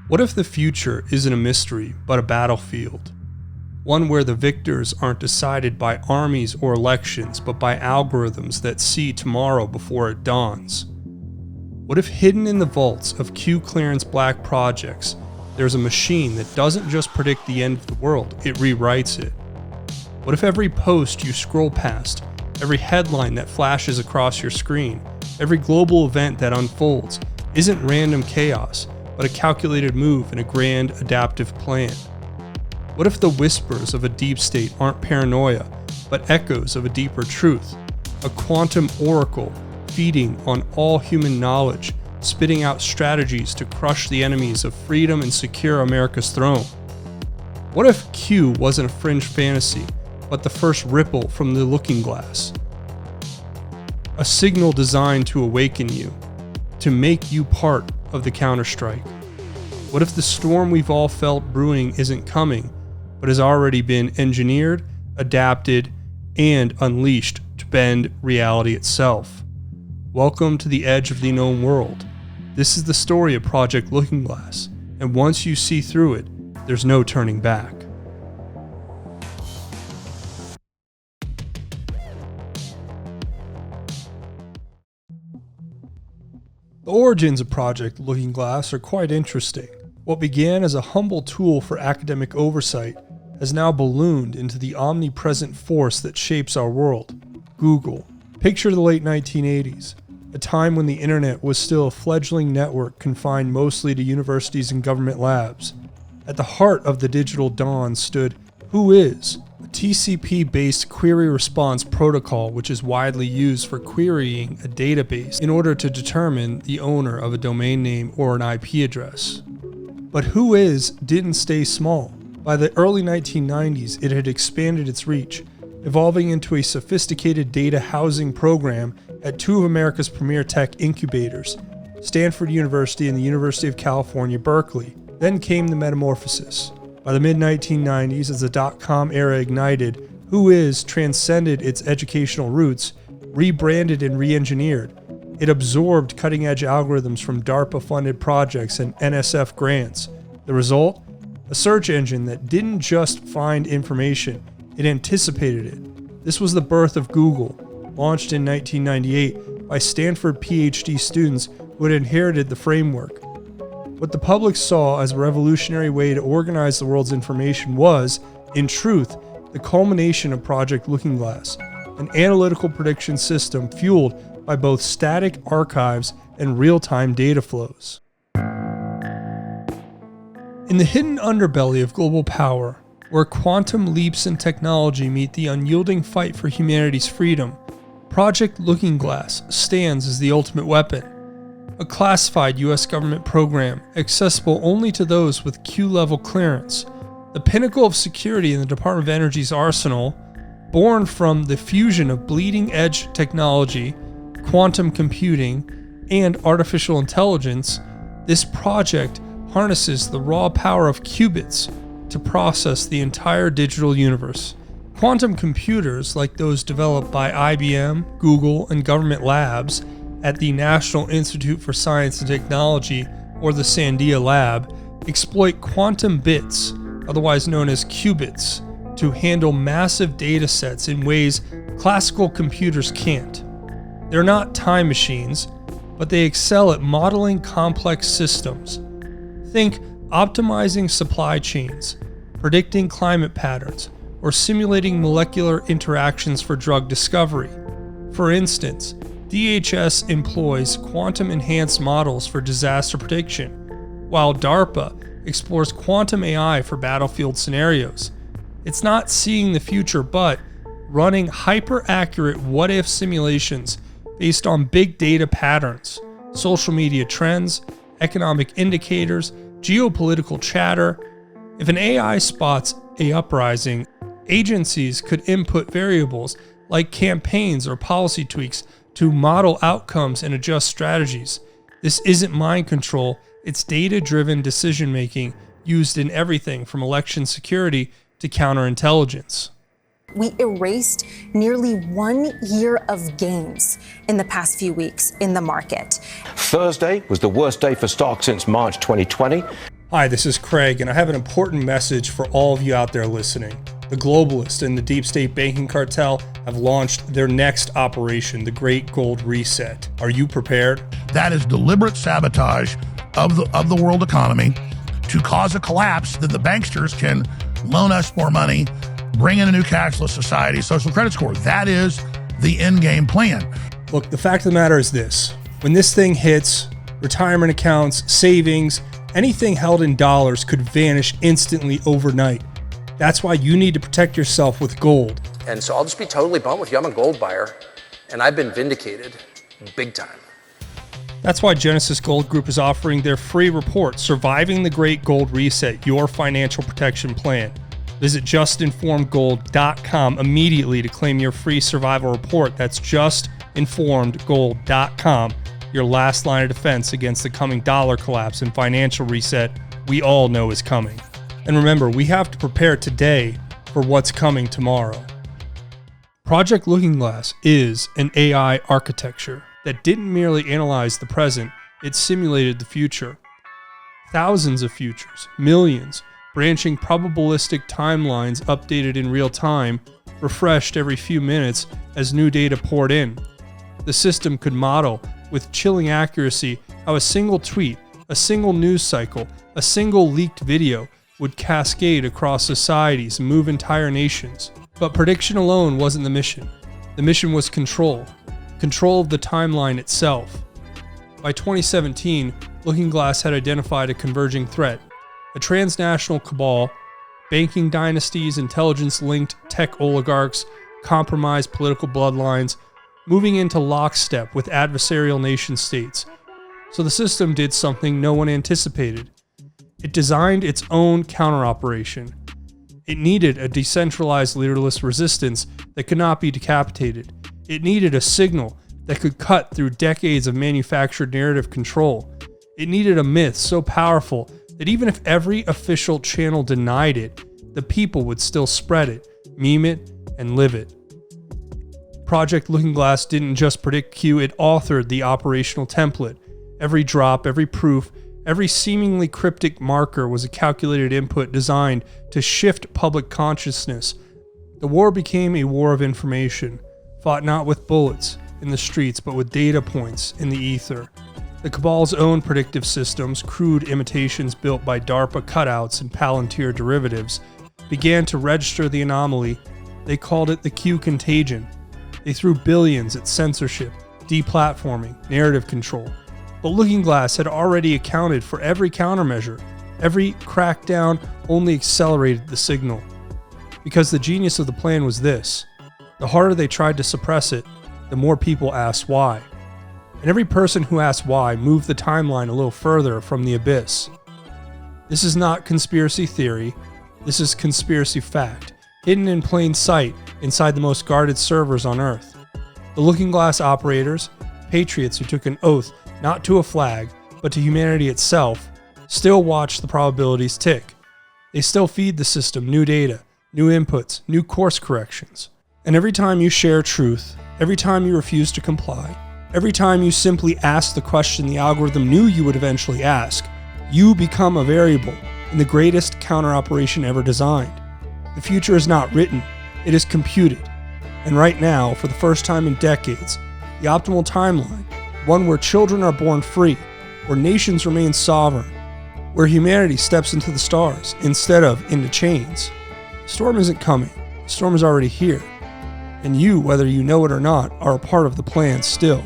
What if the future isn't a mystery, but a battlefield? One where the victors aren't decided by armies or elections, but by algorithms that see tomorrow before it dawns? What if hidden in the vaults of Q-clearance black projects, there's a machine that doesn't just predict the end of the world, it rewrites it? What if every post you scroll past, every headline that flashes across your screen, every global event that unfolds, isn't random chaos, but a calculated move in a grand adaptive plan? What if the whispers of a deep state aren't paranoia, but echoes of a deeper truth? A quantum oracle feeding on all human knowledge, spitting out strategies to crush the enemies of freedom and secure America's throne? What if Q wasn't a fringe fantasy, but the first ripple from the looking glass? A signal designed to awaken you, to make you part of the counterstrike. What if the storm we've all felt brewing isn't coming, but has already been engineered, adapted, and unleashed to bend reality itself? Welcome to the edge of the known world. This is the story of Project Looking Glass, and once you see through it, there's no turning back. The origins of Project Looking Glass are quite interesting. What began as a humble tool for academic oversight has now ballooned into the omnipresent force that shapes our world: Google. Picture the late 1980s, a time when the internet was still a fledgling network confined mostly to universities and government labs. At the heart of the digital dawn stood Whois, a TCP-based query response protocol which is widely used for querying a database in order to determine the owner of a domain name or an IP address. But Whois didn't stay small. By the early 1990s, it had expanded its reach, evolving into a sophisticated data housing program at two of America's premier tech incubators, Stanford University and the University of California, Berkeley. Then came the metamorphosis. By the mid-1990s, as the dot-com era ignited, Whois transcended its educational roots, rebranded and re-engineered. It absorbed cutting-edge algorithms from DARPA-funded projects and NSF grants. The result? A search engine that didn't just find information, it anticipated it. This was the birth of Google, launched in 1998 by Stanford PhD students who had inherited the framework. What the public saw as a revolutionary way to organize the world's information was, in truth, the culmination of Project Looking Glass, an analytical prediction system fueled by both static archives and real-time data flows. In the hidden underbelly of global power, where quantum leaps in technology meet the unyielding fight for humanity's freedom, Project Looking Glass stands as the ultimate weapon. A classified US government program accessible only to those with Q-level clearance, the pinnacle of security in the Department of Energy's arsenal, born from the fusion of bleeding-edge technology, quantum computing, and artificial intelligence. This project harnesses the raw power of qubits to process the entire digital universe. Quantum computers, like those developed by IBM, Google, and government labs at the National Institute for Science and Technology, or the Sandia Lab, exploit quantum bits, otherwise known as qubits, to handle massive data sets in ways classical computers can't. They're not time machines, but they excel at modeling complex systems. Think optimizing supply chains, predicting climate patterns, or simulating molecular interactions for drug discovery. For instance, DHS employs quantum-enhanced models for disaster prediction, while DARPA explores quantum AI for battlefield scenarios. It's not seeing the future, but running hyper-accurate what-if simulations based on big data patterns, social media trends, economic indicators, geopolitical chatter. If an AI spots an uprising, agencies could input variables like campaigns or policy tweaks to model outcomes and adjust strategies. This isn't mind control, it's data-driven decision-making used in everything from election security to counterintelligence. We erased nearly 1 year of gains in the past few weeks in the market. Thursday was the worst day for stocks since March 2020. Hi, this is Craig, and I have an important message for all of you out there listening. The globalists and the deep state banking cartel have launched their next operation, the Great Gold Reset. Are you prepared? That is deliberate sabotage of the world economy to cause a collapse that the banksters can loan us more money, bring in a new cashless society, social credit score. That is the end game plan. Look, the fact of the matter is this. When this thing hits, retirement accounts, savings, anything held in dollars could vanish instantly overnight. That's why you need to protect yourself with gold. And so I'll just be totally blunt with you. I'm a gold buyer, and I've been vindicated big time. That's why Genesis Gold Group is offering their free report, Surviving the Great Gold Reset, Your Financial Protection Plan. Visit justinformedgold.com immediately to claim your free survival report. That's justinformedgold.com, your last line of defense against the coming dollar collapse and financial reset we all know is coming. And remember, we have to prepare today for what's coming tomorrow. Project Looking Glass is an AI architecture that didn't merely analyze the present, it simulated the future. Thousands of futures, millions, branching probabilistic timelines updated in real time, refreshed every few minutes as new data poured in. The system could model with chilling accuracy how a single tweet, a single news cycle, a single leaked video would cascade across societies and move entire nations. But prediction alone wasn't the mission. The mission was control. Control of the timeline itself. By 2017, Looking Glass had identified a converging threat. A transnational cabal, banking dynasties, intelligence-linked tech oligarchs, compromised political bloodlines, moving into lockstep with adversarial nation-states. So the system did something no one anticipated. It designed its own counter-operation. It needed a decentralized leaderless resistance that could not be decapitated. It needed a signal that could cut through decades of manufactured narrative control. It needed a myth so powerful that even if every official channel denied it, the people would still spread it, meme it, and live it. Project Looking Glass didn't just predict Q, it authored the operational template. Every drop, every proof, every seemingly cryptic marker was a calculated input designed to shift public consciousness. The war became a war of information, fought not with bullets in the streets, but with data points in the ether. The Cabal's own predictive systems, crude imitations built by DARPA cutouts and Palantir derivatives, began to register the anomaly. They called it the Q contagion. They threw billions at censorship, deplatforming, narrative control. But Looking Glass had already accounted for every countermeasure. Every crackdown only accelerated the signal. Because the genius of the plan was this: the harder they tried to suppress it, the more people asked why. And every person who asked why moved the timeline a little further from the abyss. This is not conspiracy theory, this is conspiracy fact, hidden in plain sight inside the most guarded servers on Earth. The Looking Glass operators, patriots who took an oath not to a flag, but to humanity itself, still watch the probabilities tick. They still feed the system new data, new inputs, new course corrections. And every time you share truth, every time you refuse to comply, every time you simply ask the question the algorithm knew you would eventually ask, you become a variable in the greatest counter-operation ever designed. The future is not written, it is computed. And right now, for the first time in decades, the optimal timeline, one where children are born free, where nations remain sovereign, where humanity steps into the stars instead of into chains. The storm isn't coming, the storm is already here. And you, whether you know it or not, are a part of the plan still.